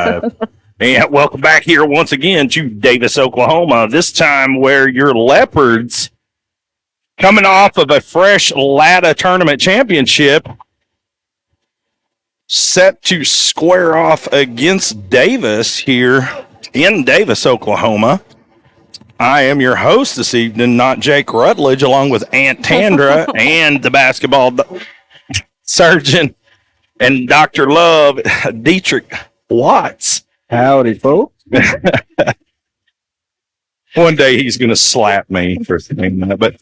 live. And welcome back here once again to Davis, Oklahoma. This time where your Leopards, coming off of a fresh LATA tournament championship, set to square off against Davis here in Davis, Oklahoma. I am your host this evening, not Jake Rutledge, along with Aunt Tandra and the basketball surgeon and Dr. Love, Dietrich Watts. Howdy, folks. One day he's going to slap me for saying that, but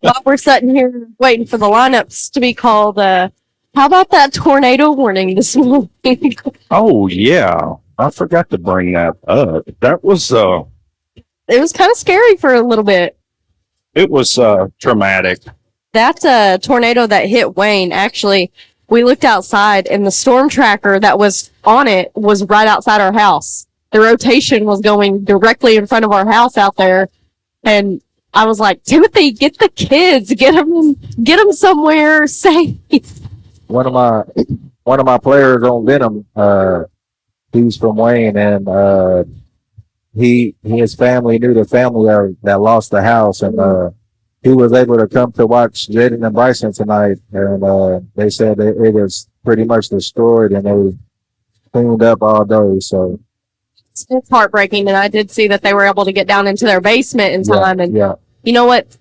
while we're sitting here waiting for the lineups to be called, how about that tornado warning this morning? oh yeah, I forgot to bring that up. That was It was kind of scary for a little bit. it was traumatic. That tornado that hit Wayne, actually, we looked outside and the storm tracker that was on it was right outside our house. The rotation was going directly in front of our house out there, and I was like, Timothy, get the kids, get them somewhere safe. One of my players on Venom, he's from Wayne, and his family knew the family that lost the house, and he was able to come to watch Jaden and Bryson tonight, and they said it was pretty much destroyed, and they cleaned up all day. So it's heartbreaking, and I did see that they were able to get down into their basement in time. And you know what?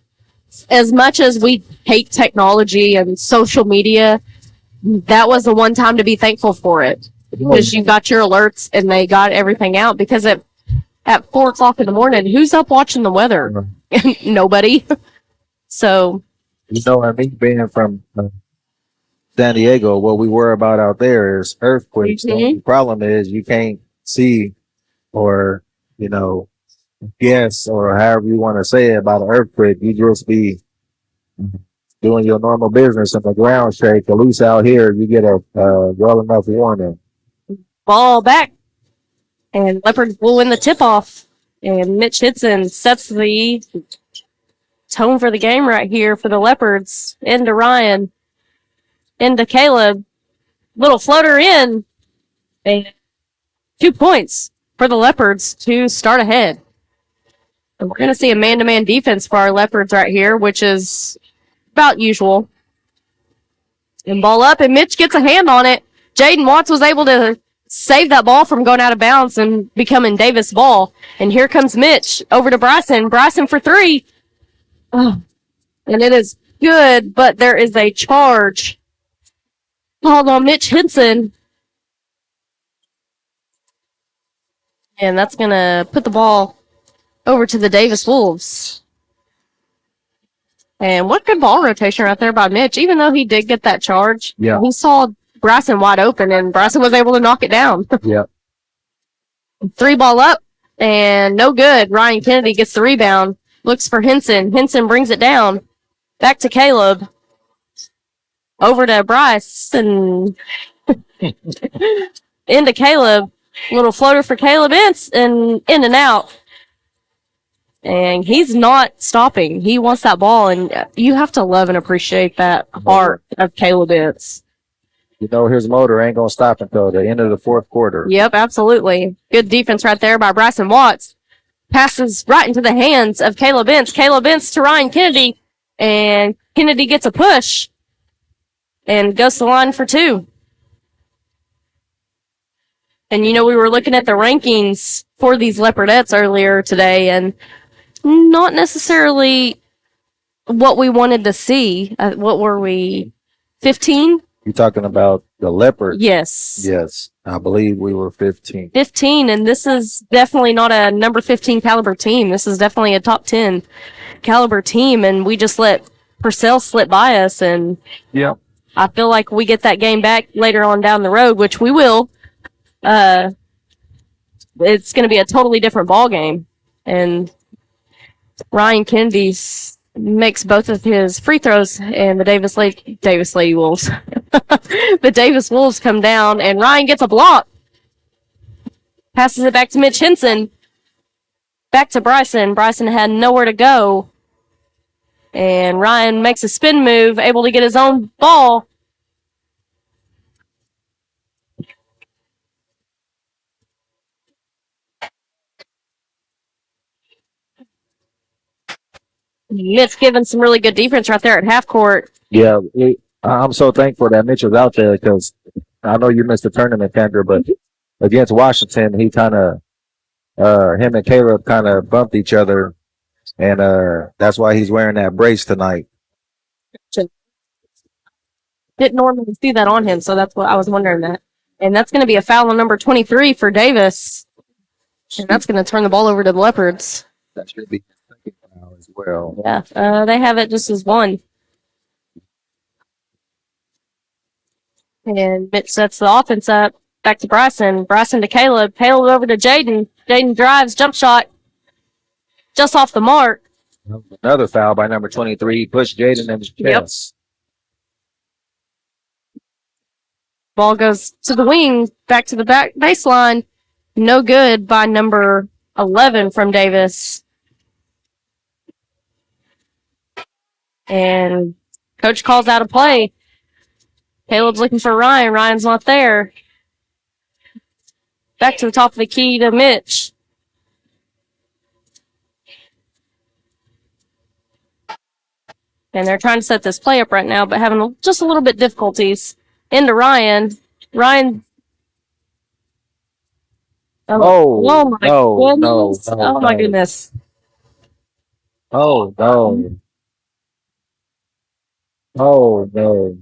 As much as we hate technology and social media, that was the one time to be thankful for it, because you got your alerts and they got everything out. Because at 4:00 in the morning, who's up watching the weather? Nobody. So, and me being from San Diego, what we worry about out there is earthquakes. The only problem is you can't see or, guess or however you want to say it about an earthquake. You just be doing your normal business and the ground shake. At least out here, you get a well enough warning. Ball back, and Leopards will win the tip-off. And Mitch Hitson sets the tone for the game right here for the Leopards. Into Ryan. Into Caleb. Little floater in. And 2 points for the Leopards to start ahead. And we're going to see a man-to-man defense for our Leopards right here, which is about usual. And ball up, and Mitch gets a hand on it. Jaden Watts was able to save that ball from going out of bounds and becoming Davis ball. And here comes Mitch over to Bryson. Bryson for three. Oh, and it is good, but there is a charge called on Mitch Henson. And that's going to put the ball over to the Davis Wolves. And what good ball rotation right there by Mitch. Even though he did get that charge, he saw Bryson wide open, and Bryson was able to knock it down. Yeah. 3 ball up, and no good. Ryan Kennedy gets the rebound. Looks for Henson. Henson brings it down. Back to Caleb. Over to Bryce, and into Caleb. Little floater for Caleb Ince, and in and out. And he's not stopping. He wants that ball, and you have to love and appreciate that heart of Caleb Ince. His motor ain't going to stop until the end of the fourth quarter. Yep, absolutely. Good defense right there by Bryson Watts. Passes right into the hands of Caleb Ince. Caleb Ince to Ryan Kennedy, and Kennedy gets a push and goes to the line for 2. And, we were looking at the rankings for these Leopardettes earlier today, and not necessarily what we wanted to see. What were we, 15? You're talking about the Leopards? Yes. Yes. I believe we were 15. 15, and this is definitely not a number 15 caliber team. This is definitely a top 10 caliber team, and we just let Purcell slip by us, and I feel like we get that game back later on down the road, which we will. It's going to be a totally different ball game, and Ryan Kennedy makes both of his free throws, and the Davis Lady Wolves. The Davis Wolves come down, and Ryan gets a block. Passes it back to Mitch Henson. Back to Bryson. Bryson had nowhere to go. And Ryan makes a spin move, able to get his own ball. Mitch giving some really good defense right there at half court. Yeah, I'm so thankful that Mitch was out there because I know you missed the tournament, Kendra, but against Washington, he kind of him and Caleb kind of bumped each other, and that's why he's wearing that brace tonight. Didn't normally see that on him, so that's what I was wondering that. And that's going to be a foul on number 23 for Davis, and that's going to turn the ball over to the Leopards. That should be second foul as well. Yeah, they have it just as one. And Mitch sets the offense up. Back to Bryson. Bryson to Caleb. Caleb over to Jaden. Jaden drives, jump shot. Just off the mark. Another foul by number 23. He pushed Jaden in his chest. Ball goes to the wing, back to the back baseline. No good by number 11 from Davis. And coach calls out a play. Caleb's looking for Ryan. Ryan's not there. Back to the top of the key to Mitch. And they're trying to set this play up right now, but having just a little bit difficulties. Into Ryan. Ryan. Oh my goodness. Oh my goodness. Oh no. Oh no.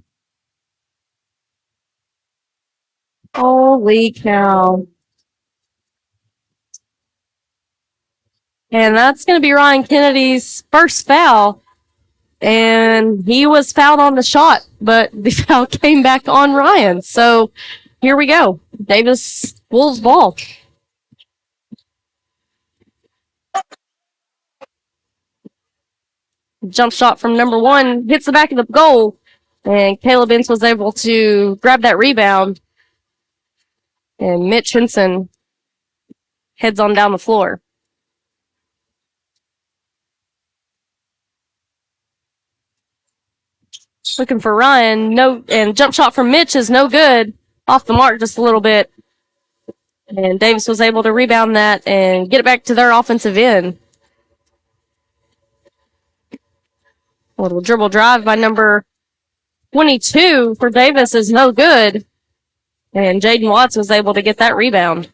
Holy cow. And that's going to be Ryan Kennedy's first foul. And he was fouled on the shot, but the foul came back on Ryan. So here we go. Davis Wolves ball. Jump shot from number 1 hits the back of the goal. And Caleb Ince was able to grab that rebound. And Mitch Henson heads on down the floor. Looking for Ryan. No, and jump shot from Mitch is no good. Off the mark just a little bit. And Davis was able to rebound that and get it back to their offensive end. A little dribble drive by number 22 for Davis is no good. And Jaden Watts was able to get that rebound.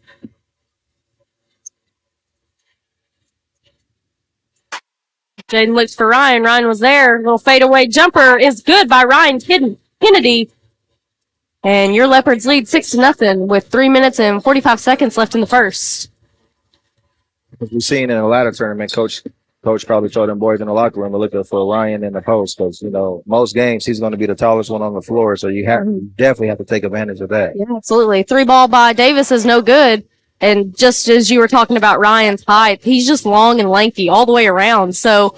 Jaden looks for Ryan. Ryan was there. Little fadeaway jumper is good by Ryan Kennedy. And your Leopards lead 6-0 with 3 minutes and 45 seconds left in the first. As we've seen in the ladder tournament, Coach probably told them boys in the locker room to look for Ryan in the post because, most games he's going to be the tallest one on the floor. So you definitely have to take advantage of that. Yeah, absolutely. 3 ball by Davis is no good. And just as you were talking about Ryan's height, he's just long and lanky all the way around. So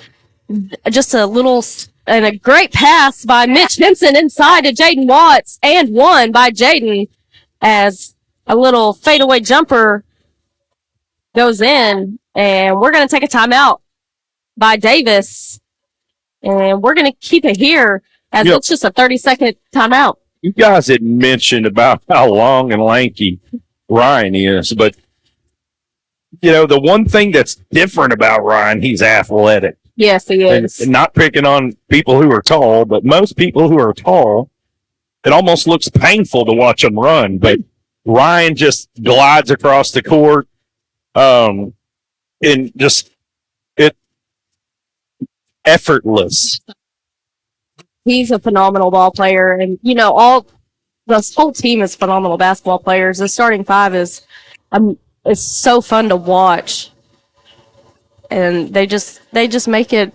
just a little and a great pass by Mitch Henson inside to Jaden Watts and one by Jaden as a little fadeaway jumper goes in. And we're going to take a timeout by Davis. And we're going to keep it here as it's just a 30-second timeout. You guys had mentioned about how long and lanky Ryan is, but the one thing that's different about Ryan, he's athletic. Yes, he is. And not picking on people who are tall, but most people who are tall, it almost looks painful to watch them run. But Ryan just glides across the court, and just effortless. He's a phenomenal ball player, and this whole team is phenomenal basketball players. The starting 5 is so fun to watch, and they just make it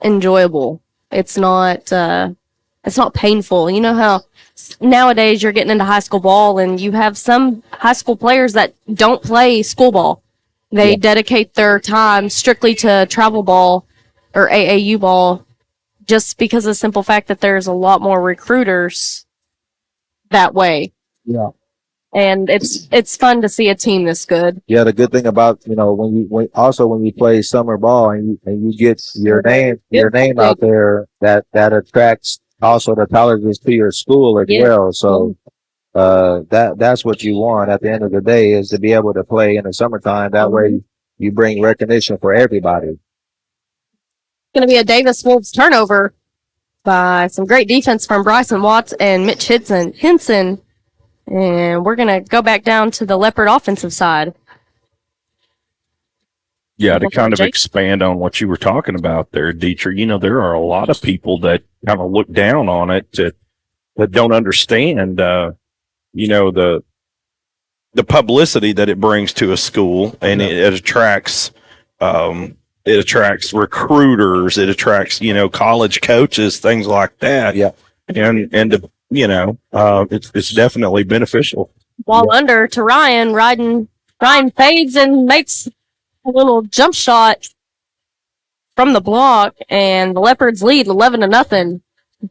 enjoyable. It's not painful. You know how nowadays you're getting into high school ball, and you have some high school players that don't play school ball. They dedicate their time strictly to travel ball or AAU ball, just because of the simple fact that there's a lot more recruiters that way. Yeah. And it's fun to see a team this good. Yeah, the good thing about when you play summer ball and you get your name out there, that attracts also the colleges to your school as well. So that's what you want at the end of the day, is to be able to play in the summertime. That way you bring recognition for everybody. Going to be a Davis Wolves turnover by some great defense from Bryson Watts and Mitch Henson. And we're going to go back down to the Leopard offensive side. Yeah, to kind of Jake? expand on what you were talking about there, Dietrich, there are a lot of people that kind of look down on it that don't understand, the publicity that it brings to a school, and it attracts, recruiters, it attracts, college coaches, things like that. Yeah. And it's definitely beneficial. Ball under to Ryan. Ryan fades and makes a little jump shot from the block, and the Leopards lead 11-0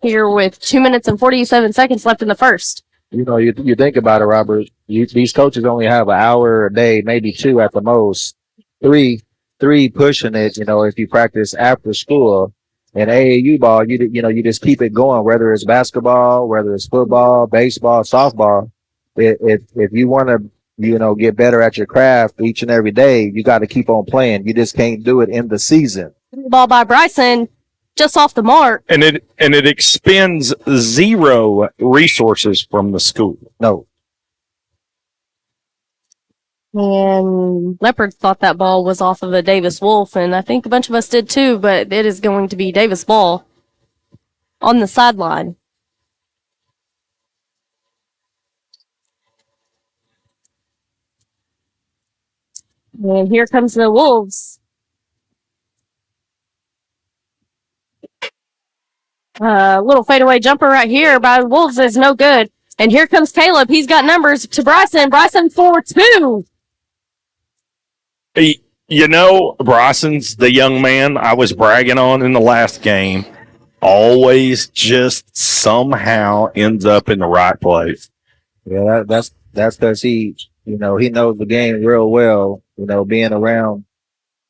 here with 2 minutes and 47 seconds left in the first. You think about it, Robert. These coaches only have an hour a day, maybe two at the most. Three pushing it. If you practice after school. And AAU ball, you just keep it going. Whether it's basketball, whether it's football, baseball, softball. If you want to, get better at your craft each and every day, you got to keep on playing. You just can't do it in the season. Ball by Bryson, just off the mark. And it expends zero resources from the school. No. And Leopards thought that ball was off of the Davis Wolf, and I think a bunch of us did too, but it is going to be Davis ball on the sideline. And here comes the Wolves. Little fadeaway jumper right here by the Wolves is no good. And here comes Caleb. He's got numbers to Bryson. Bryson 4-2. Bryson's the young man I was bragging on in the last game. Always just somehow ends up in the right place. Yeah, that's because he knows the game real well. Being around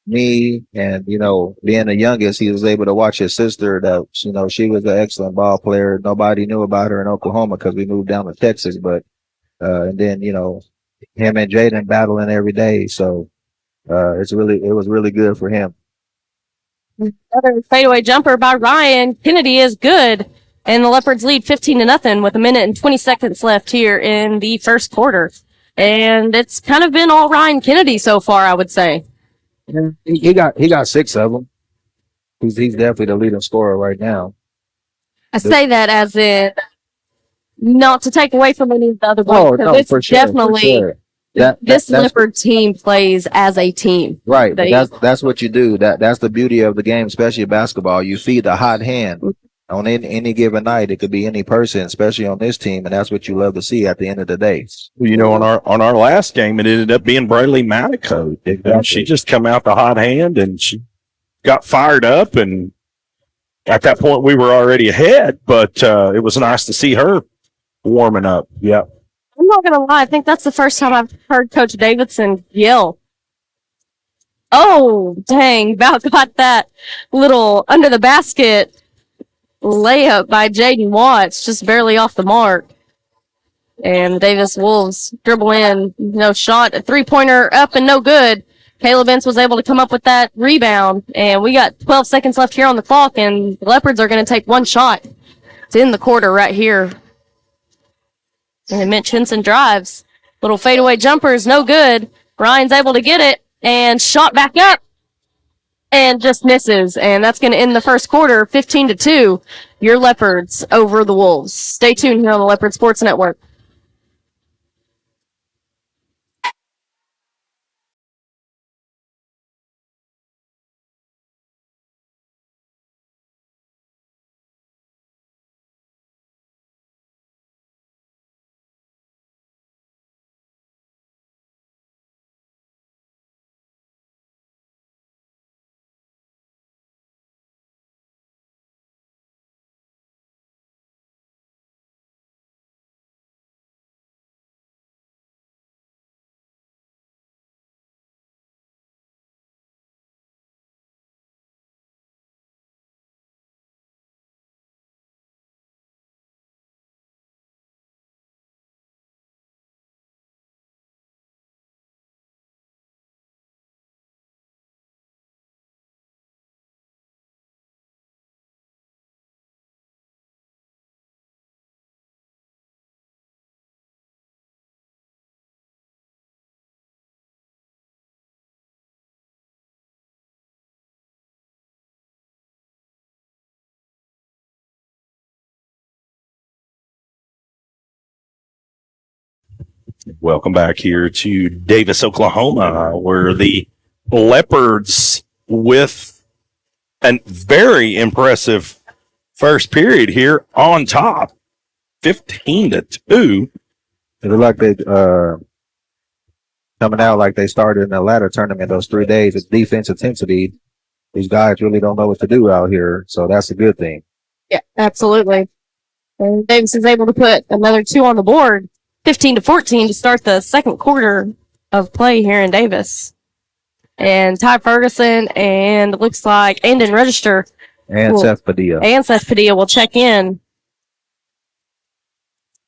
me and being the youngest, he was able to watch his sister. That she was an excellent ball player. Nobody knew about her in Oklahoma because we moved down to Texas. But and then him and Jaden battling every day. So it was really good for him. Another fadeaway jumper by Ryan Kennedy is good. And the Leopards lead 15-0 with 1 minute and 20 seconds left here in the first quarter. And it's kind of been all Ryan Kennedy so far, I would say. And he got 6 of them. He's definitely the leading scorer right now. I say that as in not to take away from any of the other boys. Oh, no, it's for sure. definitely For sure. this Leopard team plays as a team. Right. That's what you do. That's the beauty of the game, especially basketball. You feed the hot hand. On any given night, it could be any person, especially on this team, and that's what you love to see at the end of the day. On our last game, it ended up being Bradley Manico. Exactly. She just come out the hot hand, and she got fired up, and at that point, we were already ahead, but it was nice to see her warming up. Yeah. I'm not going to lie. I think that's the first time I've heard Coach Davidson yell. Oh, dang. About got that little under the basket layup by Jaden Watts, just barely off the mark. And Davis Wolves dribble in, no shot, a 3-pointer up and no good. Caleb Ince was able to come up with that rebound, and we got 12 seconds left here on the clock, and the Leopards are going to take one shot. It's in the quarter right here. And Mitch Henson drives. Little fadeaway jumper is no good. Ryan's able to get it, and shot back up. And just misses, and that's going to end the first quarter, 15-2. Your Leopards over the Wolves. Stay tuned here on the Leopard Sports Network. Welcome back here to Davis, Oklahoma, where the Leopards, with a very impressive first period here, on top, 15-2. It looked like they coming out like they started in the ladder tournament those 3 days. It's defense intensity. These guys really don't know what to do out here, so that's a good thing. Yeah, absolutely. And Davis is able to put another 2 on the board, 15-14 to start the second quarter of play here in Davis. And Ty Ferguson and it looks like Andon Register And Seth Padilla. and Seth Padilla will check in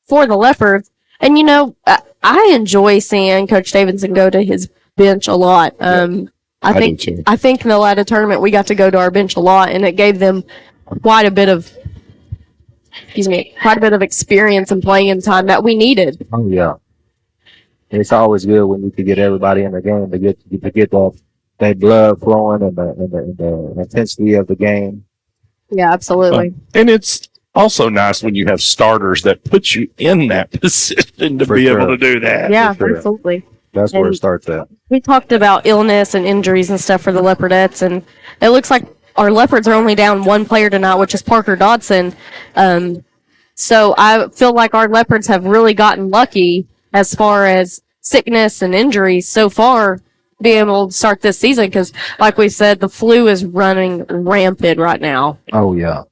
for the Leopards. And, you know, I enjoy seeing Coach Davidson go to his bench a lot. I think in the ladder tournament we got to go to our bench a lot, and it gave them quite a bit of experience and playing time that we needed. Oh yeah, it's always good when you can get everybody in the game to get that blood flowing and the intensity of the game. Yeah, absolutely. And it's also nice when you have starters that put you in that position to be able to do that. Yeah, sure. absolutely. That's where it starts at. We talked about illness and injuries and stuff for the Leopardettes, and it looks like our Leopards are only down one player tonight, which is Parker Dodson. So I feel like our Leopards have really gotten lucky as far as sickness and injuries so far being able to start this season because, like we said, the flu is running rampant right now. Oh, yeah.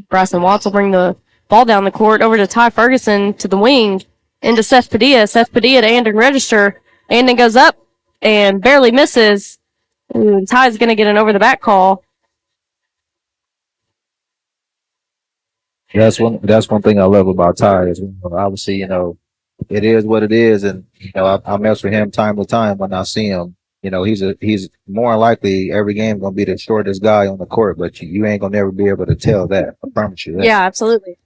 Bryson Watts will bring the ball down the court over to Ty Ferguson to the wing into Seth Padilla. Seth Padilla to Andon Register. Andon goes up and barely misses. And Ty's going to get an over-the-back call. That's one thing I love about Ty is obviously it is what it is, and I mess with him time to time when I see him. He's more likely every game gonna be the shortest guy on the court, but you ain't gonna never be able to tell that. I promise you that. Yeah, absolutely.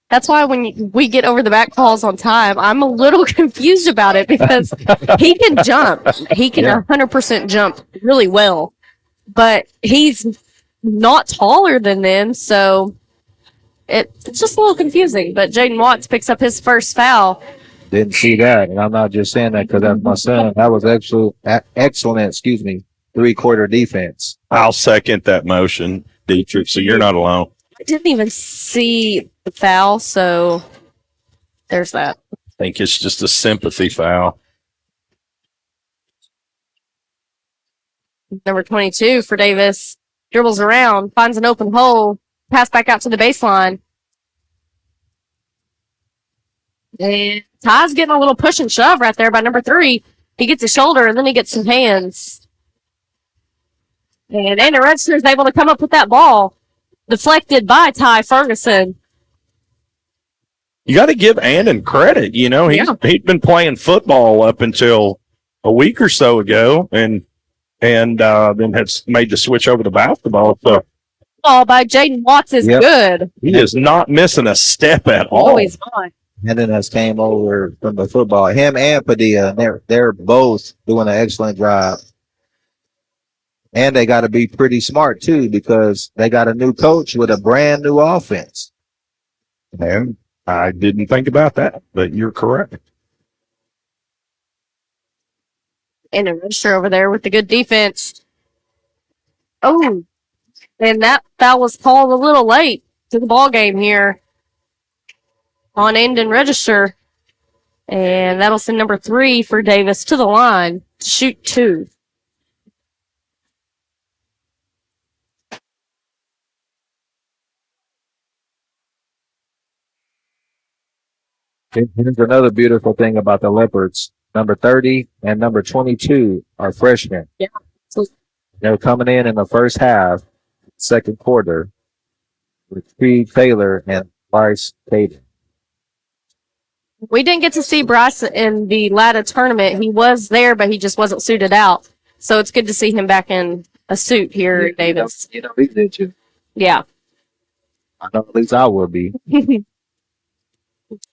That's why when we get over the back calls on time, I'm a little confused about it because he can jump. He can 100% jump really well, but he's not taller than them, so it's just a little confusing. But Jaden Watts picks up his first foul. Didn't see that, and I'm not just saying that because that's my son. That was excellent. 3-quarter defense. I'll second that motion, Dietrich. So you're not alone. I didn't even see the foul, so there's that. I think it's just a sympathy foul. Number 22 for Davis dribbles around, finds an open hole, pass back out to the baseline. And Ty's getting a little push and shove right there by number 3. He gets his shoulder, and then he gets some hands. And Andon Register is able to come up with that ball. Deflected by Ty Ferguson. You got to give Andon credit. He'd been playing football up until a week or so ago, and then had made the switch over to basketball. So Ball by Jaden Watts is good. he is not missing a step at all. Oh, he's not. And then has came over from the football. Him and Padilla, and they're both doing an excellent job. And they got to be pretty smart too because they got a new coach with a brand new offense. And I didn't think about that, but you're correct. And a Register over there with the good defense. Oh, and that foul was called a little late to the ball game here on Andon Register. And that'll send number 3 for Davis to the line to shoot 2. Here's another beautiful thing about the Leopards. Number 30 and number 22 are freshmen. Yeah. So They're coming in the first half, second quarter, with Creed Taylor and Bryce Caden. we didn't get to see Bryce in the ladder tournament. He was there, but he just wasn't suited out. So it's good to see him back in a suit here at Davis. Did you? Yeah. I know at least I would be.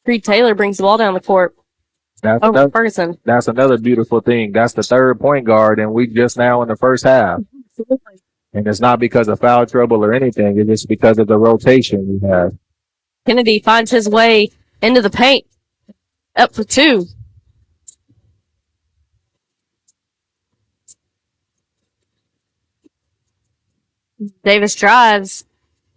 Creed Taylor brings the ball down the court. Ferguson. That's another beautiful thing. That's the third point guard, and we just now in the first half. Absolutely. And it's not because of foul trouble or anything. It's just because of the rotation we have. Kennedy finds his way Into the paint. Up for two. Davis drives.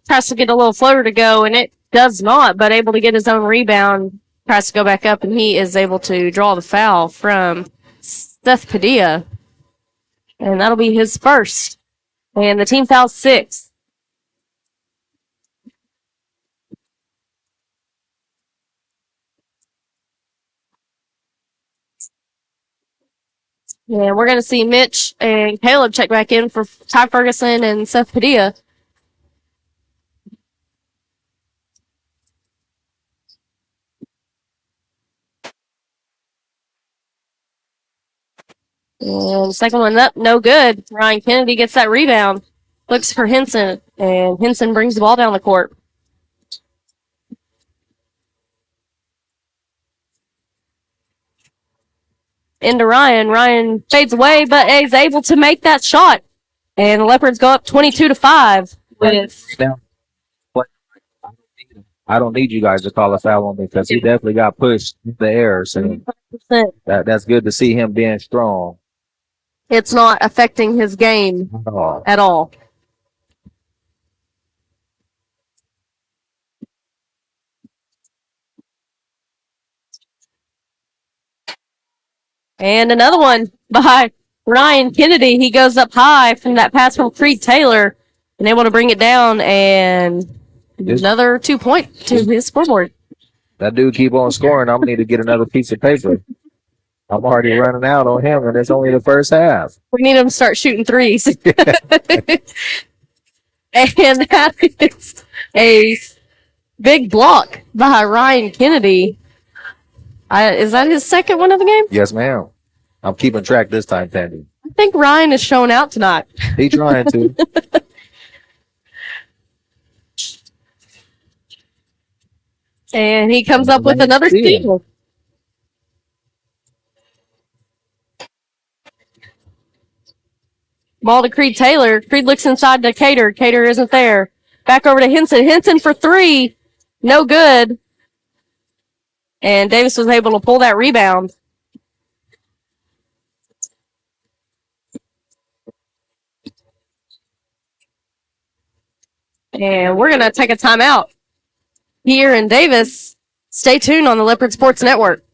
Tries to get a little floater to go, and it does not, but able to get his own rebound. Tries to go back up, and he is able to draw the foul from Seth Padilla. And that'll be his first. And the team fouls 6. And we're going to see Mitch and Caleb check back in for Ty Ferguson and Seth Padilla. And second one up, no good. Ryan Kennedy gets that rebound. Looks for Henson, and Henson brings the ball down the court. Into Ryan. Ryan fades away, but is able to make that shot. And the Leopards go up 22-5 with. I don't need you guys to call a foul on me because he definitely got pushed in the air. So that's good to see him being strong. It's not affecting his game at all. And another one by Ryan Kennedy. He goes up high from that pass from Creed Taylor and able to bring it down, and another 2 point to his scoreboard. That dude keep on scoring. I'm going to need to get another piece of paper. I'm already running out on him, and it's only the first half. We need him to start shooting threes. And that is a big block by Ryan Kennedy. Is that his second one of the game? Yes, ma'am. I'm keeping track this time, Tandy. I think Ryan is showing out tonight. He trying to. And he comes up with another steal. Ball to Creed Taylor. Creed looks inside to Cater. Cater isn't there. Back over to Henson. Henson for 3. No good. And Davis was able to pull that rebound. And we're going to take a timeout here in Davis. Stay tuned on the Leopard Sports Network.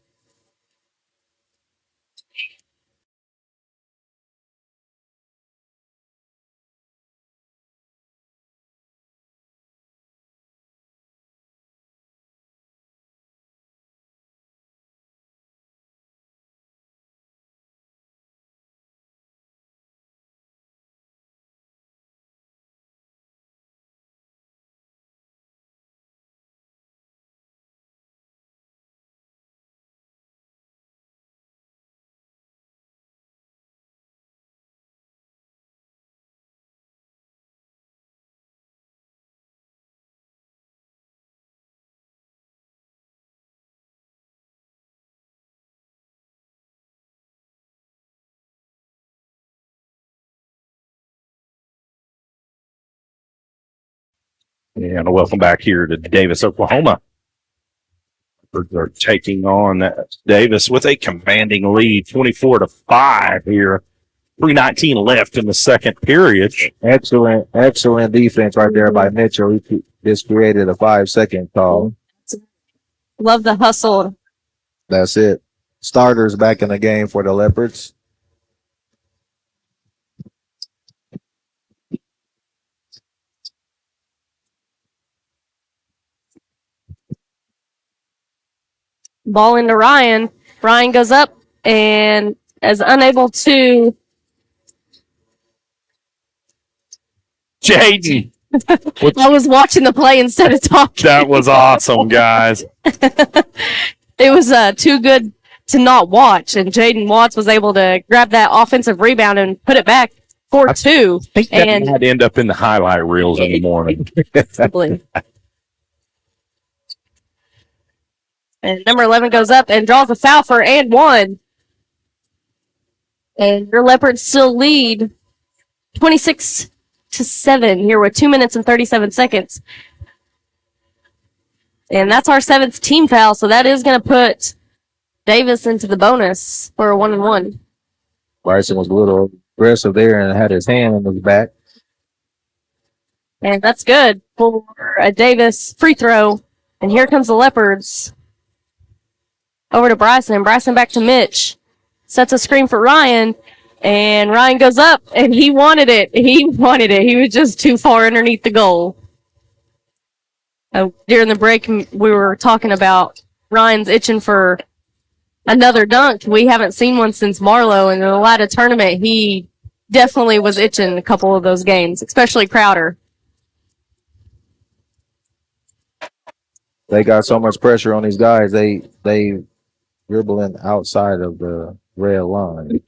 And welcome back here to Davis, Oklahoma. They're taking on Davis with a commanding lead, 24-5 here. 3:19 left in the second period. Excellent defense right there by Mitchell. He just created a 5-second call. Love the hustle. That's it. Starters back in the game for the Leopards. Ball into Ryan. Ryan goes up and is unable to. Jaden. I was watching the play instead of talking. That was awesome, guys. It was too good to not watch, and Jaden Watts was able to grab that offensive rebound and put it back 4-2. I think that might end up in the highlight reels in the morning. And number 11 goes up and draws a foul for and 1. And your Leopards still lead 26-7 here with 2 minutes and 37 seconds. And that's our 7th team foul, so that is going to put Davis into the bonus for a 1-1. Bryson was a little aggressive there and had his hand on his back. And that's good for a Davis free throw. And here comes the Leopards. Over to Bryson. Bryson back to Mitch. Sets a screen for Ryan. And Ryan goes up, and he wanted it. He wanted it. He was just too far underneath the goal. During the break, we were talking about Ryan's itching for another dunk. We haven't seen one since Marlowe. And in the latter tournament, he definitely was itching a couple of those games, especially Crowder. They got so much pressure on these guys. They dribbling outside of the red line.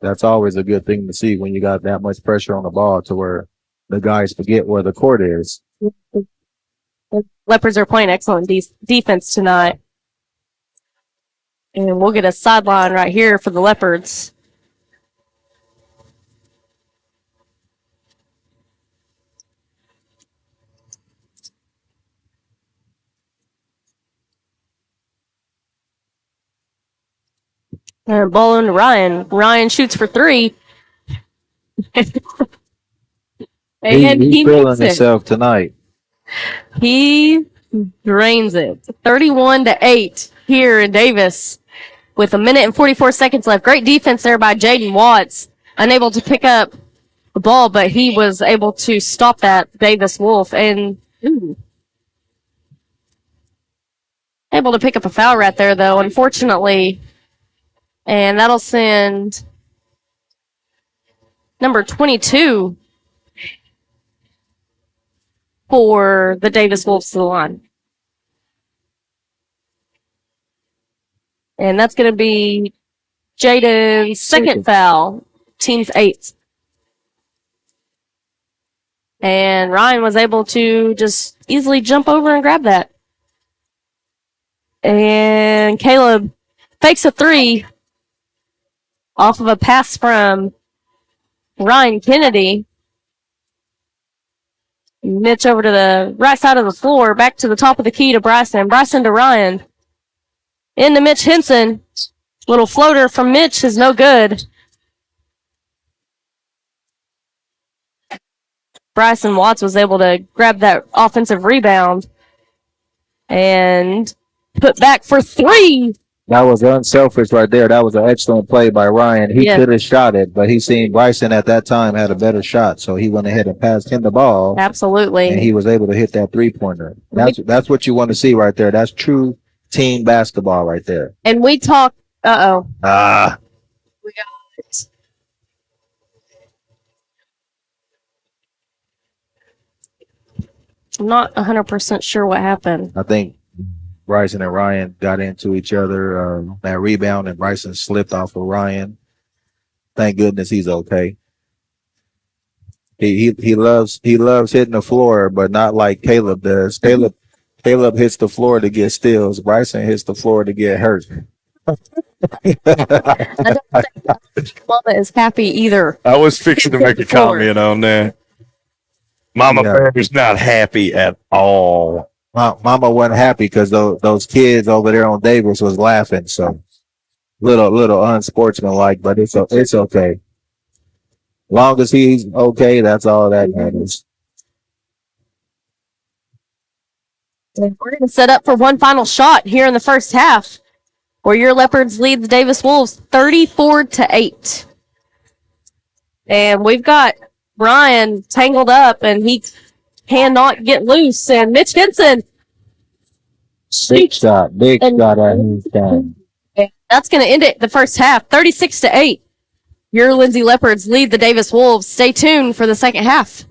That's always a good thing to see when you got that much pressure on the ball to where the guys forget where the court is. Leopards are playing excellent defense tonight. And we'll get a sideline right here for the Leopards. And ball into Ryan. Ryan shoots for 3. And He's feeling makes it. himself tonight. He drains it. 31-8 here in Davis with 1:44 left. Great defense there by Jaden Watts. Unable to pick up the ball, but he was able to stop that Davis Wolf and able to pick up a foul right there, though, unfortunately. And that'll send number 22 for the Davis Wolves to the line. And that's going to be Jaden's second foul, team's 8th. And Ryan was able to just easily jump over and grab that. And Caleb fakes a 3 off of a pass from Ryan Kennedy. Mitch over to the right side of the floor, back to the top of the key to Bryson. Bryson to Ryan. Into Mitch Henson. Little floater from Mitch is no good. Bryson Watts was able to grab that offensive rebound and put back for 3. That was unselfish right there. That was an excellent play by Ryan. He could have shot it, but he seen Bryson at that time had a better shot, so he went ahead and passed him the ball. Absolutely. And he was able to hit that 3-pointer. That's what you want to see right there. That's true team basketball right there. And we talk. We got. I'm not 100% sure what happened. I think Bryson and Ryan got into each other that rebound, and Bryson slipped off of Ryan. Thank goodness he's okay. He loves hitting the floor, but not like Caleb does. Caleb hits the floor to get steals. Bryson hits the floor to get hurt. I don't think Mama is happy either. I was fixing to make a comment on that. Mama Bear is not happy at all. Mama wasn't happy because those kids over there on Davis was laughing. So little unsportsmanlike, but it's okay. Long as he's okay, that's all that matters. And we're going to set up for one final shot here in the first half, where your Leopards lead the Davis Wolves 34-8. And we've got Brian tangled up, and he cannot get loose. And Mitch Henson. Big shot at his time. That's going to end it the first half, 36-8. Your Lindsay Leopards lead the Davis Wolves. Stay tuned for the second half.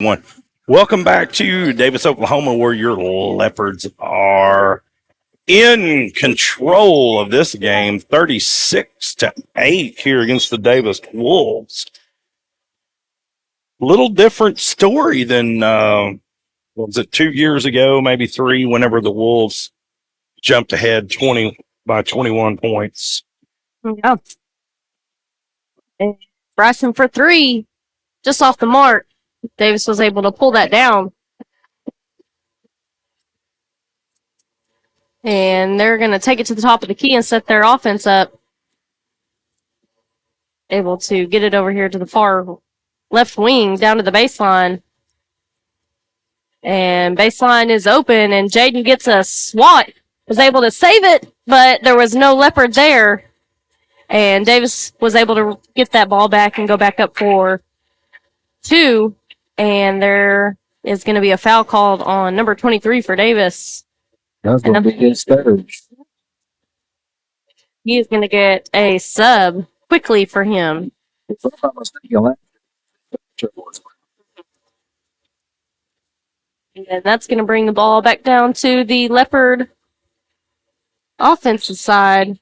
One. Welcome back to Davis, Oklahoma, where your Leopards are in control of this game, 36-8 here against the Davis Wolves. Little different story than what was it 2 years ago, maybe 3, whenever the Wolves jumped ahead 21 points. Yeah. And Bryson for 3, just off the mark. Davis was able to pull that down. And they're going to take it to the top of the key and set their offense up. Able to get it over here to the far left wing down to the baseline. And baseline is open, and Jaden gets a swat. Was able to save it, but there was no Leopard there. And Davis was able to get that ball back and go back up for 2. And there is going to be a foul called on number 23 for Davis. That's going to be his third. He is going to get a sub quickly for him. And that's going to bring the ball back down to the Leopard offensive side.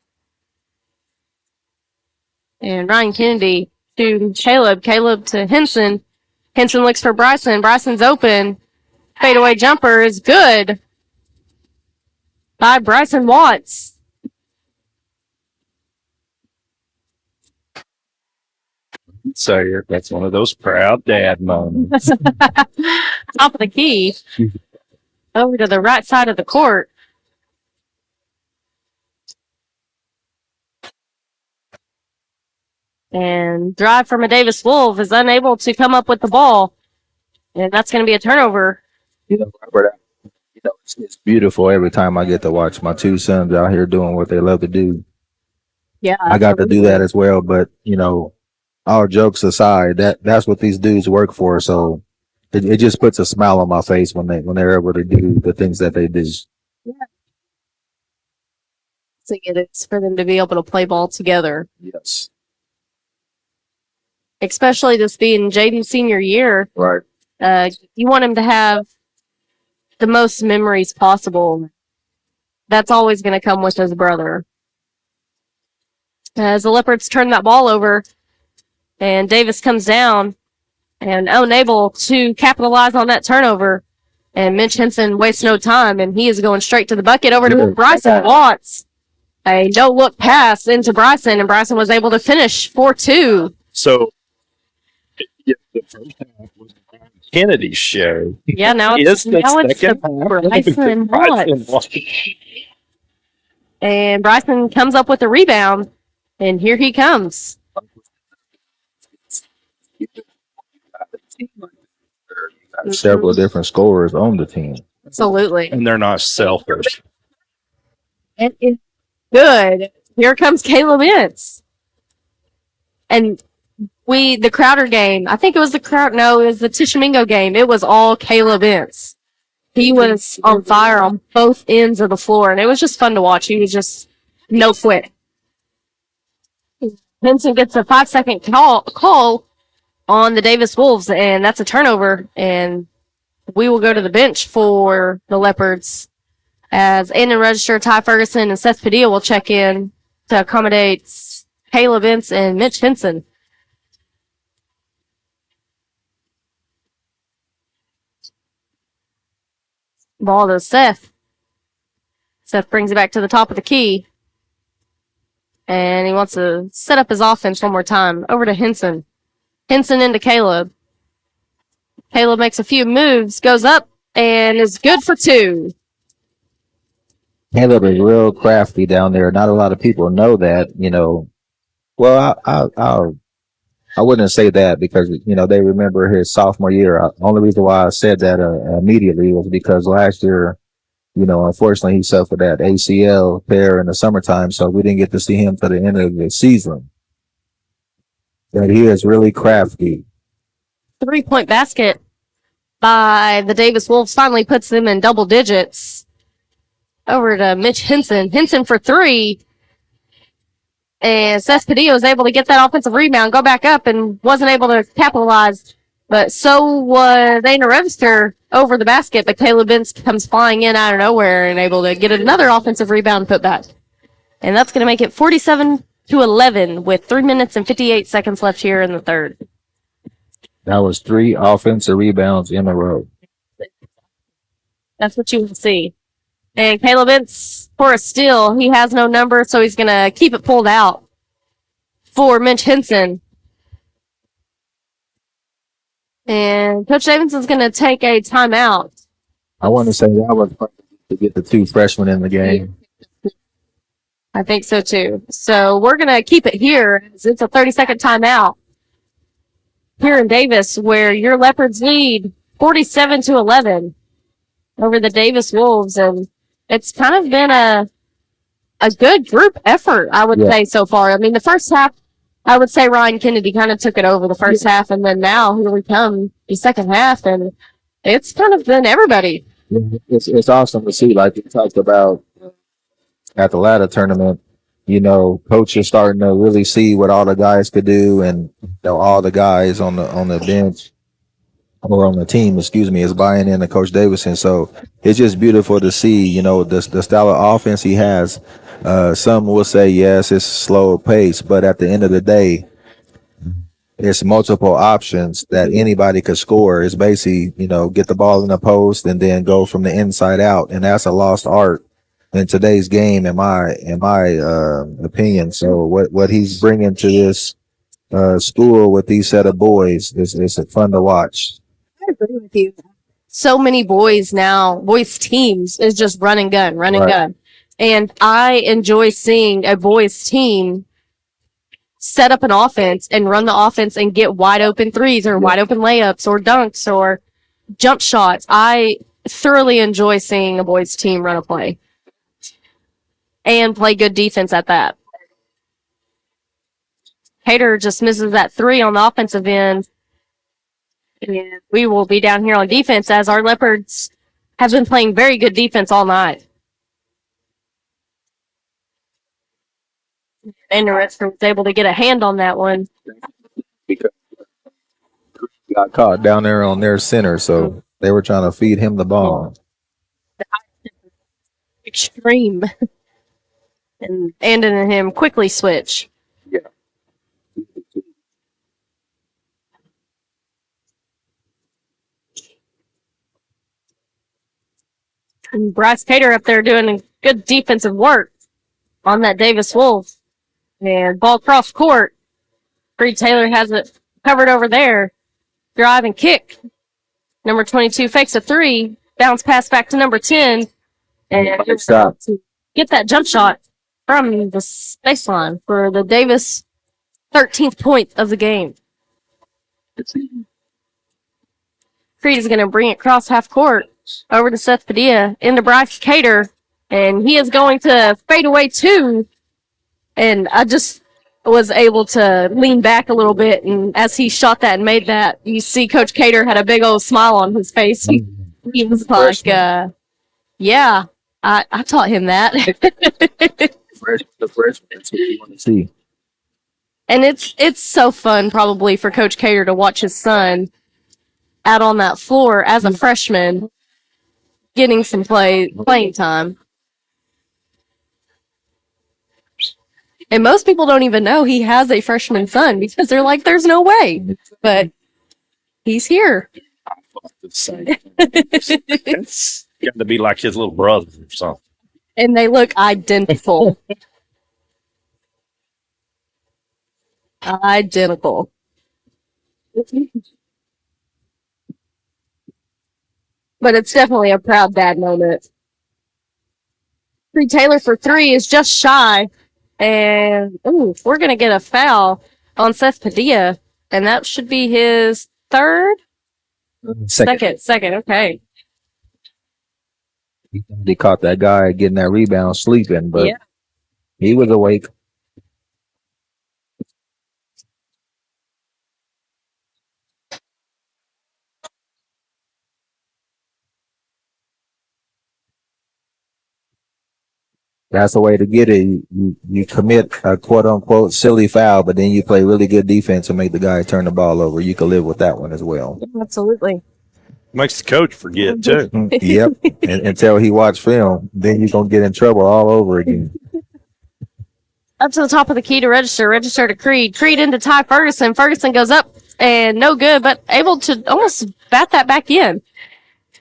And Ryan Kennedy to Caleb. Caleb to Henson. Henson looks for Bryson. Bryson's open. Fadeaway jumper is good by Bryson Watts. So that's one of those proud dad moments. Top of the key. Over to the right side of the court. And drive from a Davis Wolf is unable to come up with the ball. And that's going to be a turnover. Robert, it's beautiful every time I get to watch my 2 sons out here doing what they love to do. Yeah. I got to do that as well, but all jokes aside, that's what these dudes work for. So it just puts a smile on my face when they're able to do the things that they do. Yeah. So it's for them to be able to play ball together. Yes. Especially this being Jaden's senior year. Right. You want him to have the most memories possible. That's always going to come with his brother. As the Leopards turn that ball over, and Davis comes down and unable to capitalize on that turnover. And Mitch Henson wastes no time, and he is going straight to the bucket over to Bryson Watts. A no-look pass into Bryson, and Bryson was able to finish 4-2. So the first half was Kennedy's show. Yeah, now it's the second half. Bryson Watts. And Bryson comes up with a rebound, and here he comes. Several different scorers on the team. Absolutely. And they're not selfish. It is good. Here comes Caleb Ince. And the Crowder game, I think it was it was the Tishomingo game. It was all Caleb Ince. He was on fire on both ends of the floor, and it was just fun to watch. He was just no quit. Henson gets a 5-second call on the Davis Wolves, and that's a turnover, and we will go to the bench for the Leopards as Aiden Register, Ty Ferguson, and Seth Padilla will check in to accommodate Caleb Ince and Mitch Henson. Ball to Seth. Seth brings it back to the top of the key. And he wants to set up his offense one more time. Over to Henson. Henson into Caleb. Caleb makes a few moves, goes up, and is good for 2. Caleb is real crafty down there. Not a lot of people know that, Well, I wouldn't say that because, they remember his sophomore year. Only reason why I said that immediately was because last year, unfortunately he suffered that ACL tear in the summertime, so we didn't get to see him to the end of the season. But he is really crafty. 3-point basket by the Davis Wolves finally puts them in double digits. Over to Mitch Henson. Henson for 3. And Seth Padilla was able to get that offensive rebound, go back up, and wasn't able to capitalize. But so was Aina Register over the basket, but Caleb Benz comes flying in out of nowhere and able to get another offensive rebound put back. And that's going to make it 47-11 with 3 minutes and 58 seconds left here in the third. That was 3 offensive rebounds in a row. That's what you will see. And Caleb Ince for a steal. He has no number, so he's going to keep it pulled out for Mitch Henson. And Coach Davidson's going to take a timeout. I want to say that was to get the 2 freshmen in the game. I think so too. So we're going to keep it here. It's a 30-second timeout here in Davis, where your Leopards lead 47-11 over the Davis Wolves. And it's kind of been a good group effort, I would say, so far. I mean, the first half, I would say Ryan Kennedy kind of took it over the first half, and then now here we come the second half, and it's kind of been everybody. It's awesome to see, like we talked about at the ladder tournament. You know, coaches starting to really see what all the guys could do, and all the guys on the bench or on the team, is buying into Coach Davidson. So it's just beautiful to see, the style of offense he has. Some will say, yes, it's slow pace, but at the end of the day, it's multiple options that anybody could score. It's basically, get the ball in the post and then go from the inside out. And that's a lost art in today's game, in my opinion. So what he's bringing to this school with these set of boys is fun to watch. I agree with you. So many boys teams is just run and gun. And I enjoy seeing a boys team set up an offense and run the offense and get wide open threes or wide open layups or dunks or jump shots. I thoroughly enjoy seeing a boys team run a play and play good defense at that. Hader just misses that 3 on the offensive end. And we will be down here on defense as our Leopards have been playing very good defense all night. And the Redskins was able to get a hand on that one. Because he got caught down there on their center, so they were trying to feed him the ball. Extreme. And then him quickly switch. Yeah. And Bryce Cater up there doing good defensive work on that Davis Wolves. And ball cross court. Creed Taylor has it covered over there. Drive and kick. Number 22 fakes a 3. Bounce pass back to number 10. And Stop. Get that jump shot from the baseline for the Davis 13th point of the game. Creed is going to bring it across half court over to Seth Padilla into Bryce Cater. And he is going to fade away too. And I just was able to lean back a little bit. And as he shot that and made that, you see Coach Cater had a big old smile on his face. He was like, yeah, I taught him that. The freshman, that's what you want to see. And it's so fun probably for Coach Cater to watch his son out on that floor as a freshman getting some playing time. And most people don't even know he has a freshman son because they're like, there's no way. But he's here. It's got to be like his little brother or something. And they look identical. Identical. But it's definitely a proud dad moment. Creed Taylor for 3 is just shy. And we're going to get a foul on Seth Padilla. And that should be his third? Second, okay. They caught that guy getting that rebound sleeping, but he was awake. That's the way to get it. You commit a quote unquote silly foul, but then you play really good defense and make the guy turn the ball over. You can live with that one as well. Absolutely. Makes the coach forget too. Yep. And until he watch film, then you're gonna get in trouble all over again. Up to the top of the key to register. Register to Creed. Creed into Ty Ferguson. Ferguson goes up and no good, but able to almost bat that back in.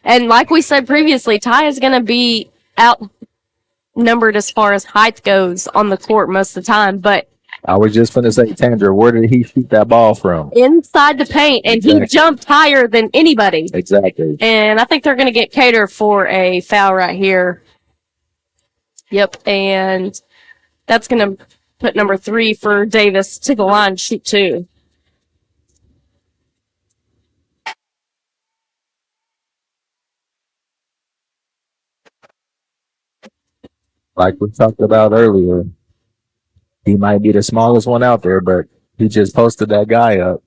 And like we said previously, Ty is going to be outnumbered as far as height goes on the court most of the time, but I was just gonna say, Tandra, where did he shoot that ball from? inside the paint, and he jumped higher than anybody. Exactly. And I think they're going to get Cater for a foul right here. Yep, and that's going to put number 3 for Davis to the line, shoot 2. Like we talked about earlier, he might be the smallest one out there, but he just posted that guy up.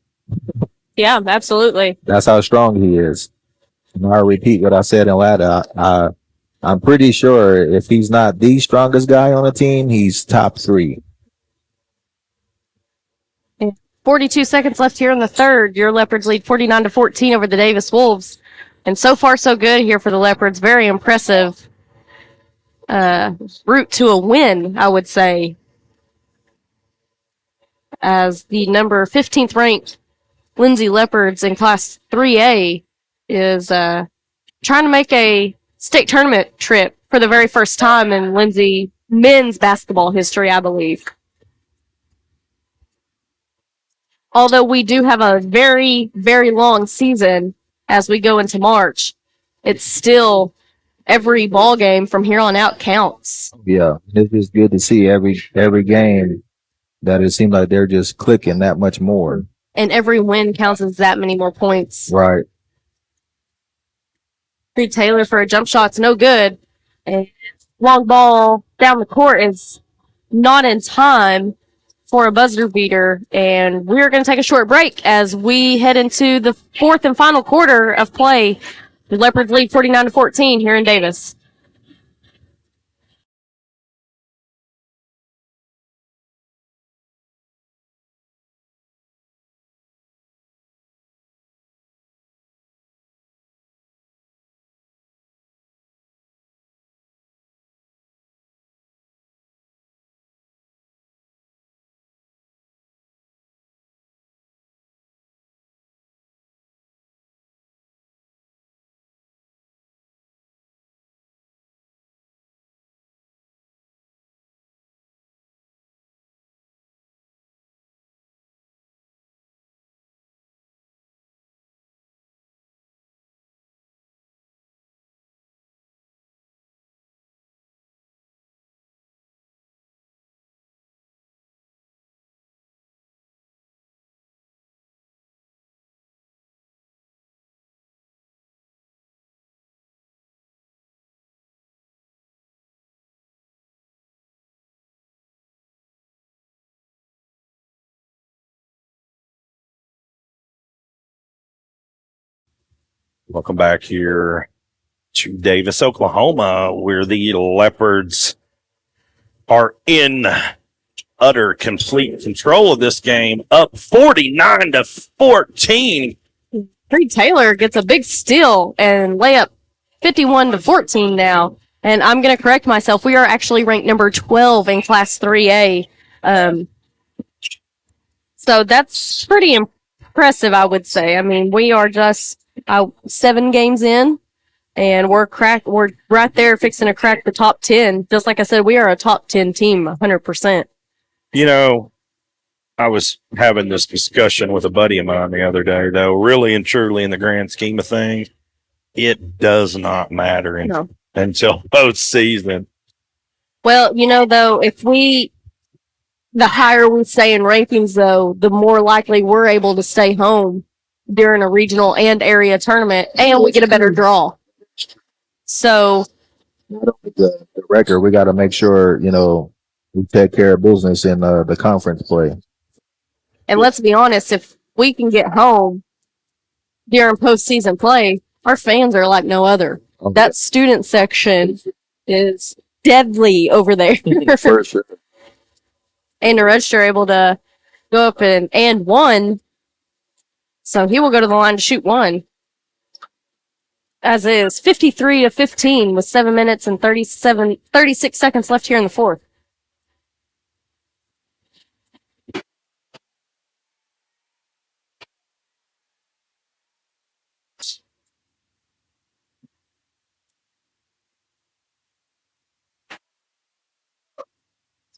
Yeah, absolutely. That's how strong he is. And I'll repeat what I said in ladder. I'm pretty sure if he's not the strongest guy on the team, he's top 3. 42 seconds left here in the third. Your Leopards lead 49-14 over the Davis Wolves. And so far, so good here for the Leopards. Very impressive route to a win, I would say. As the number 15th ranked Lindsay Leopards in Class 3A is trying to make a state tournament trip for the very first time in Lindsay men's basketball history, I believe. Although we do have a very, very long season as we go into March, it's still every ball game from here on out counts. Yeah, it's just good to see every game that it seems like they're just clicking that much more. And every win counts as that many more points. Right. Creed Taylor for a jump shot's no good. And long ball down the court is not in time for a buzzer beater. And we're going to take a short break as we head into the fourth and final quarter of play. The Leopards lead 49-14 here in Davis. Welcome back here to Davis, Oklahoma, where the Leopards are in utter complete control of this game, up 49-14. Creed Taylor gets a big steal and layup 51-14 now. And I'm going to correct myself. We are actually ranked number 12 in Class 3A. So that's pretty impressive, I would say. I mean, we are just 7 games in, and we're right there fixing to crack the top 10. Just like I said, we are a top 10 team, 100%. You know, I was having this discussion with a buddy of mine the other day, though. Really and truly, in the grand scheme of things, it does not matter until postseason. Well, though, the higher we stay in rankings, though, the more likely we're able to stay home during a regional and area tournament, and we get a better draw. So, The record, we got to make sure, we take care of business in the conference play. and let's be honest, if we can get home during postseason play, our fans are like no other. Okay. That student section is deadly over there. For sure. And the Register able to go up and one. So he will go to the line to shoot one. As is 53-15 with 7 minutes and 36 seconds left here in the fourth.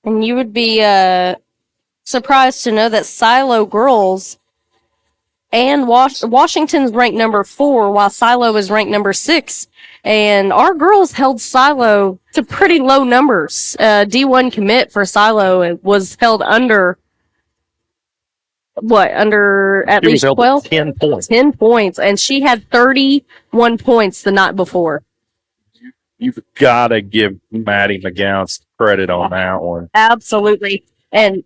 And you would be surprised to know that Silo girls and Washington's ranked number 4, while Silo is ranked number 6. And our girls held Silo to pretty low numbers. D1 commit for Silo was held under at least 12? 10 points. 10 points. And she had 31 points the night before. You've got to give Maddie McGowan credit on that one. Absolutely. And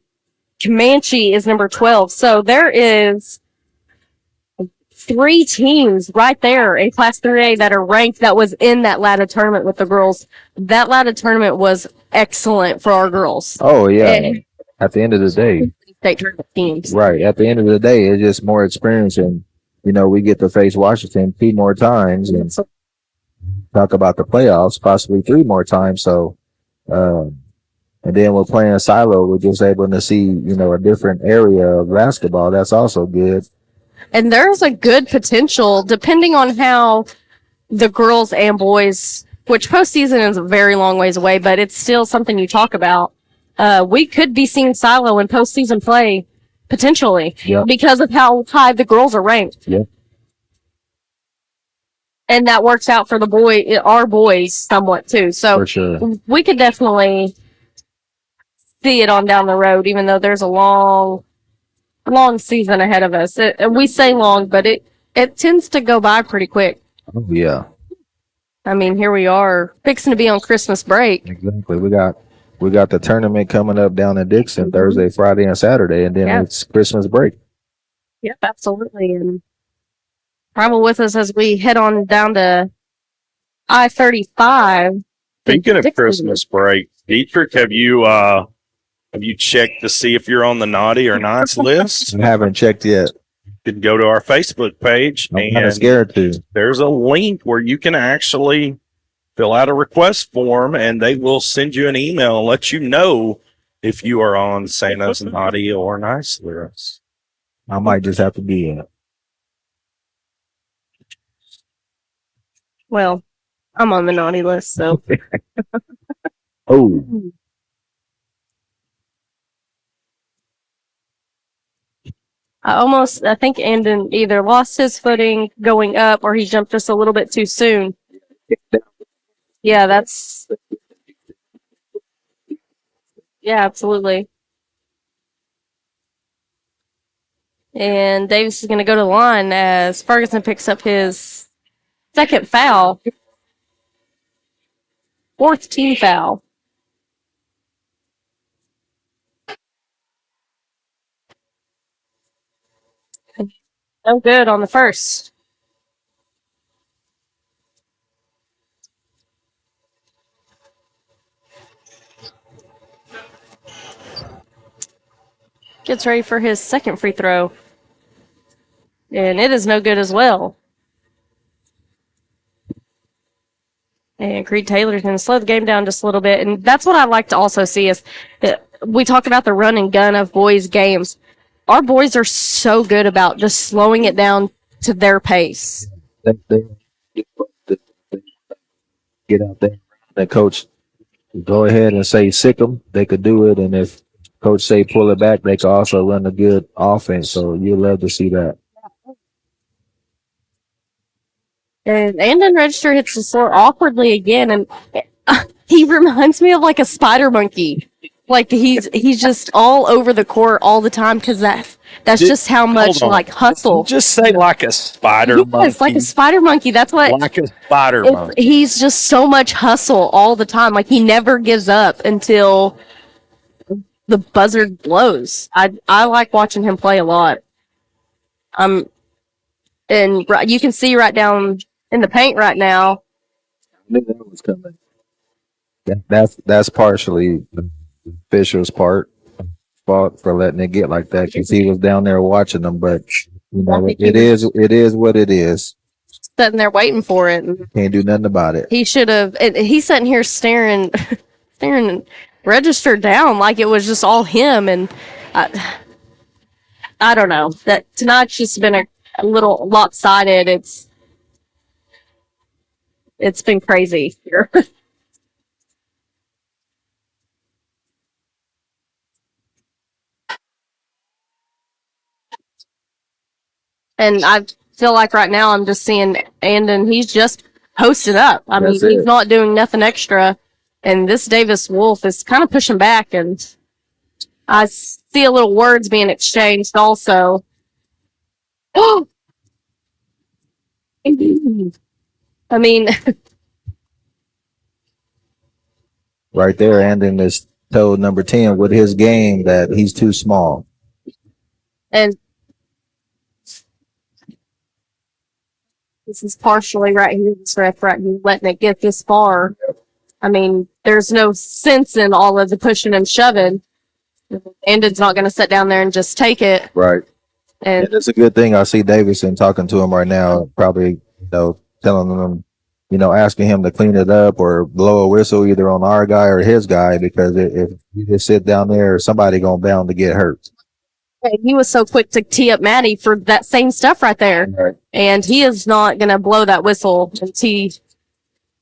Comanche is number 12. So there is 3 teams right there in Class 3A that are ranked that was in that ladder tournament with the girls. That ladder tournament was excellent for our girls. Oh, yeah. And At the end of the day. state tournament teams. Right. At the end of the day, it's just more experience. And, we get to face Washington 2 more times and talk about the playoffs, possibly 3 more times. So, and then we're playing Silo. We're just able to see, a different area of basketball. That's also good. And there's a good potential, depending on how the girls and boys, which postseason is a very long ways away, but it's still something you talk about. We could be seeing Silo in postseason play potentially because of how high the girls are ranked. Yeah. And that works out for our boys somewhat too. So For sure. we could definitely see it on down the road, even though there's a long season ahead of us. We say long, but it tends to go by pretty quick. Oh, yeah. I mean, here we are fixing to be on Christmas break. Exactly. We got the tournament coming up down in Dixon Thursday, Friday, and Saturday, and then it's Christmas break. Yep, absolutely. And travel with us as we head on down to I-35. Speaking of Christmas break, Dietrich, have you checked to see if you're on the naughty or nice list? I haven't checked yet. You can go to our Facebook page, I'm kind of scared to. there's a link where you can actually fill out a request form, and they will send you an email and let you know if you are on Santa's naughty or nice list. I might just have to be in. Well, I'm on the naughty list, so. Oh. I think Andon either lost his footing going up or he jumped just a little bit too soon. Yeah, absolutely. And Davis is going to go to the line as Ferguson picks up his second foul. 4th team foul. No good on the first. Gets ready for his second free throw. And it is no good as well. And Creed Taylor's going to slow the game down just a little bit. And that's what I like to also see is we talk about the run and gun of boys' games. Our boys are so good about just slowing it down to their pace. They get out there. The coach go ahead and say sick them. They could do it. And if coach say pull it back, they could also run a good offense. So you'll love to see that. And Andon Register hits the floor awkwardly again. And he reminds me of like a spider monkey. Like he's just all over the court all the time because that's just how much like hustle. Just say like a spider monkey. Yes, like a spider monkey. That's what. Like a spider monkey. He's just so much hustle all the time. Like he never gives up until the buzzer blows. I like watching him play a lot. And you can see right down in the paint right now. I knew that was coming. That's partially the official's fault for letting it get like that because he was down there watching them. But it is what it is. Sitting there waiting for it. Can't do nothing about it. He should have. He's sitting here staring, staring, registered down like it was just all him. And I don't know. That tonight's just been a little lopsided. It's been crazy here. And I feel like right now I'm just seeing Andon. He's just posted up. I mean, he's not doing nothing extra. And this Davis Wolf is kind of pushing back. And I see a little words being exchanged also. I mean, right there, Andon is told number 10 with his game that he's too small. And this is partially right here, this ref right here, letting it get this far. I mean, there's no sense in all of the pushing and shoving. Andon's not going to sit down there and just take it. Right. And it's a good thing I see Davison talking to him right now, probably, telling him, asking him to clean it up or blow a whistle either on our guy or his guy, because if you just sit down there, somebody going bound to get hurt. he was so quick to tee up Maddie for that same stuff right there. Right. And he is not going to blow that whistle and tee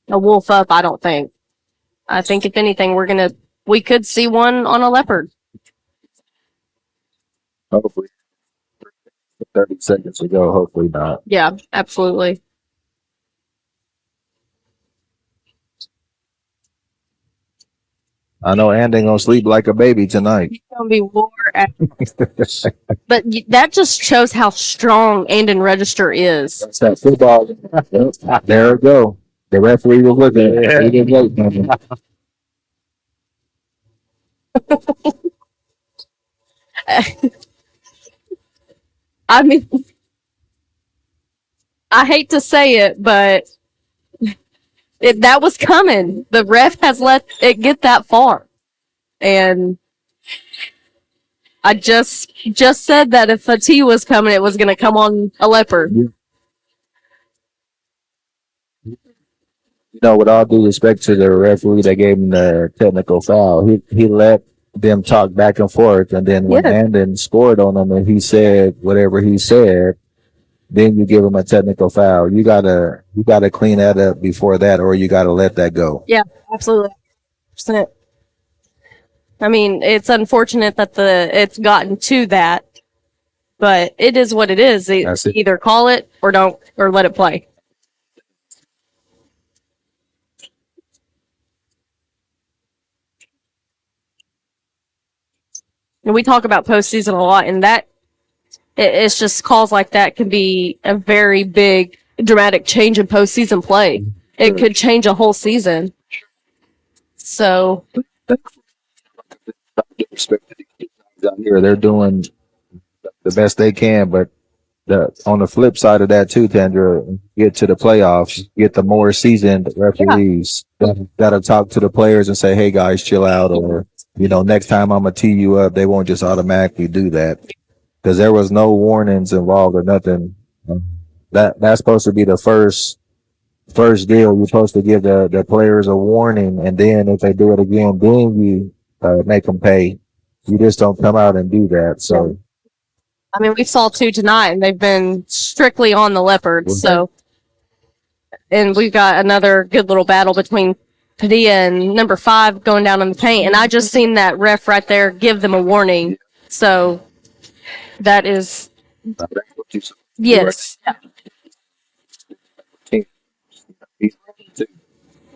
a wolf up, I don't think. I think if anything, we could see one on a leopard. Hopefully. 30 seconds ago, hopefully not. Yeah, absolutely. I know Andon gonna sleep like a baby tonight. He's gonna be wore out. But that just shows how strong Andon Register is. That's that football. There it go. The referee was looking. Yeah. He didn't wait. I mean, I hate to say it, but that was coming. The ref has let it get that far. And I just said that if a T was coming, it was going to come on a leopard. With all due respect to the referee that gave him the technical foul, he let them talk back and forth, and then when Andon scored on him and he said whatever he said, then you give him a technical foul. You gotta clean that up before that, or you gotta let that go. Yeah, absolutely. I mean, it's unfortunate that it's gotten to that, but it is what it is. Either call it or don't, or let it play. And we talk about postseason a lot, and that it's just calls like that can be a very big, dramatic change in postseason play. It could change a whole season. So, down here, they're doing the best they can, but on the flip side of that too, Tandra, get to the playoffs, get the more seasoned referees that'll talk to the players and say, "Hey guys, chill out," or next time I'm gonna tee you up. They won't just automatically do that because there was no warnings involved or nothing. That's supposed to be the first deal. You're supposed to give the players a warning, and then if they do it again, then you make them pay. You just don't come out and do that. So, I mean, we saw 2 tonight, and they've been strictly on the Leopards. So, and we've got another good little battle between Padilla and number 5 going down in the paint. And I just seen that ref right there give them a warning. So, that is, yes.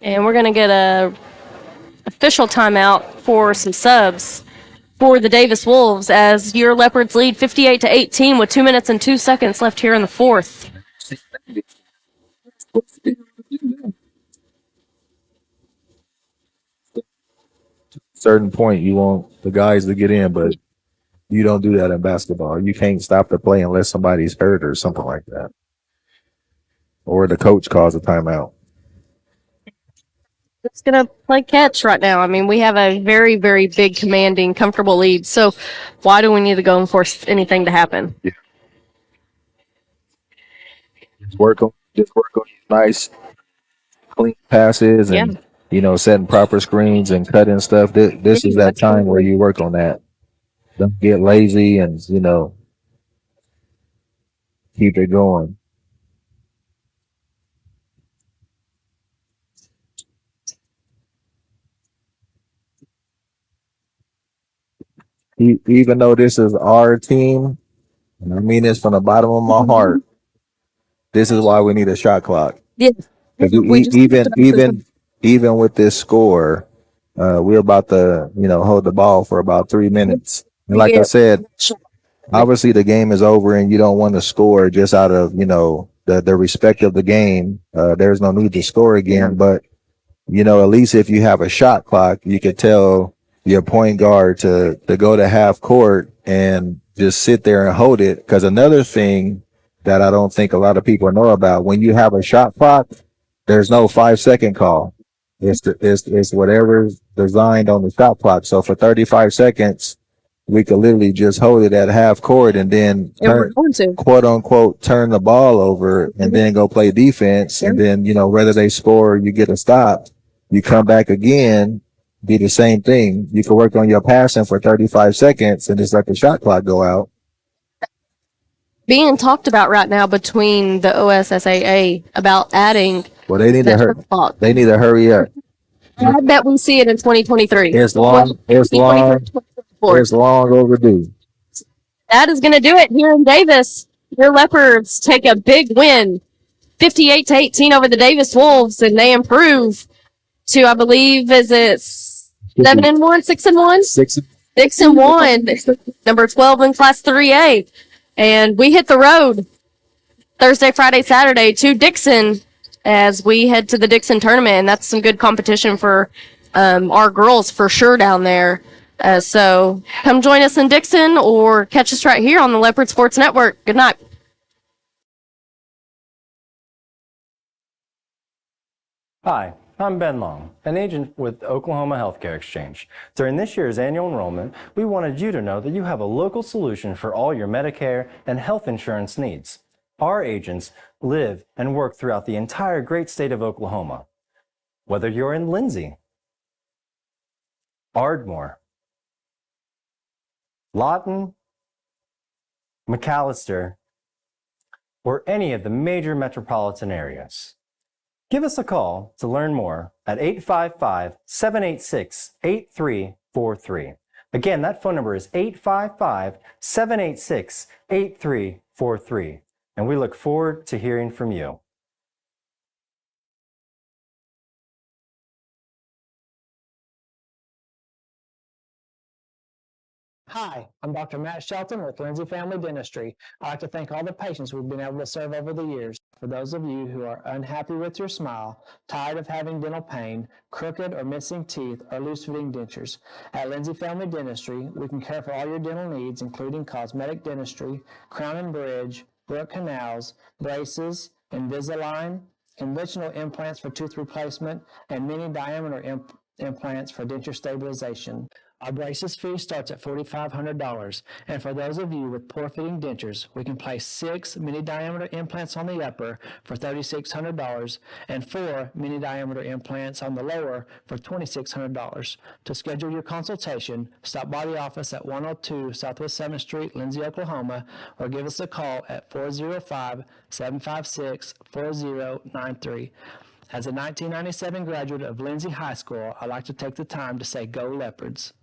And we're going to get a official timeout for some subs for the Davis Wolves as your Leopards lead 58-18 with 2 minutes and 2 seconds left here in the fourth. Certain point, you want the guys to get in, but you don't do that in basketball. You can't stop the play unless somebody's hurt or something like that, or the coach calls a timeout. It's going to play catch right now. I mean, we have a very, very big, commanding, comfortable lead. So why do we need to go and force anything to happen? Yeah. Just work on these nice clean passes Yeah. and setting proper screens and cutting stuff. This is that time where you work on that. Don't get lazy and keep it going. Even though this is our team, and I mean this from the bottom of my heart, this is why we need a shot clock. Yeah. 'Cause We just even with this score, we're about to hold the ball for about 3 minutes. And like I said, obviously the game is over, and you don't want to score just out of the respect of the game. There's no need to score again, but at least if you have a shot clock, you could tell your point guard to go to half court and just sit there and hold it. Because another thing that I don't think a lot of people know about, when you have a shot clock, there's no 5 second call. It's whatever's designed on the shot clock. So for 35 seconds, we could literally just hold it at half court and then quote unquote turn the ball over and then go play defense. And then, whether they score or you get a stop, you come back again, be the same thing. You can work on your passing for 35 seconds and just let the shot clock go out. being talked about right now between the OSSAA about adding Well, they need to that hurry. shot clock. They need to hurry up. I bet we see it in 2023. It's long overdue. That is going to do it here in Davis. Your Leopards take a big win, 58-18 over the Davis Wolves, and they improve to, I believe, is it 7-1, 6-1? 6-1, number 12 in Class 3A. And we hit the road Thursday, Friday, Saturday to Dixon as we head to the Dixon tournament. And that's some good competition for our girls for sure down there. So come join us in Dixon or catch us right here on the Leopard Sports Network. Good night. Hi, I'm Ben Long, an agent with Oklahoma Healthcare Exchange. During this year's annual enrollment, we wanted you to know that you have a local solution for all your Medicare and health insurance needs. Our agents live and work throughout the entire great state of Oklahoma. Whether you're in Lindsay, Ardmore, Lawton, McAllister, or any of the major metropolitan areas. Give us a call to learn more at 855-786-8343. Again, that phone number is 855-786-8343. And we look forward to hearing from you. Hi, I'm Dr. Matt Shelton with Lindsay Family Dentistry. I'd like to thank all the patients we've been able to serve over the years. For those of you who are unhappy with your smile, tired of having dental pain, crooked or missing teeth, or loose-fitting dentures, at Lindsay Family Dentistry, we can care for all your dental needs, including cosmetic dentistry, crown and bridge, root canals, braces, Invisalign, conventional implants for tooth replacement, and mini diameter implants for denture stabilization. Our braces fee starts at $4,500, and for those of you with poor-fitting dentures, we can place 6 mini-diameter implants on the upper for $3,600 and 4 mini-diameter implants on the lower for $2,600. To schedule your consultation, stop by the office at 102 Southwest 7th Street, Lindsay, Oklahoma, or give us a call at 405-756-4093. As a 1997 graduate of Lindsay High School, I'd like to take the time to say, Go Leopards.